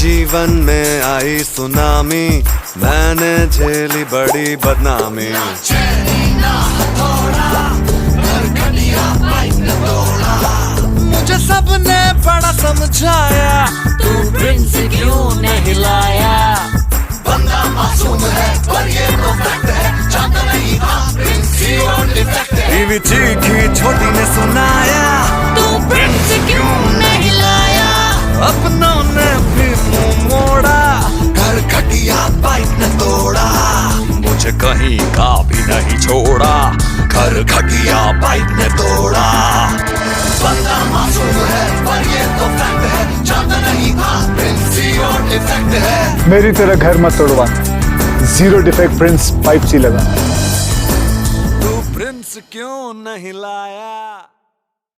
जीवन में आई सुनामी, मैंने झेली बड़ी बदनामी। मुझे सबने बड़ा समझाया, तू प्रिंस क्यों नहीं लाया? बंदा मासूम है पर ये तो फैक्ट है, जानता नहीं था प्रिंस ही और डिफेक्ट है। बीवी चीखी छोटी ने सुनाया, तू प्रिंस क्यों नहीं लाया? अपनों ने भी मुंह मोड़ा, घर खटिया पाइप ने तोड़ा, मुझे कहीं का भी नहीं छोड़ा। घर खटिया पाइप ने तोड़ा। बंदा मासूम है पर ये तो फैक्ट है, जानता नहीं था प्रिंस ही और डिफेक्ट है। मेरी तरह घर मत तोड़वा, जीरो डिफेक्ट प्रिंस पाइप सी लगा। तू प्रिंस क्यों नहीं लाया?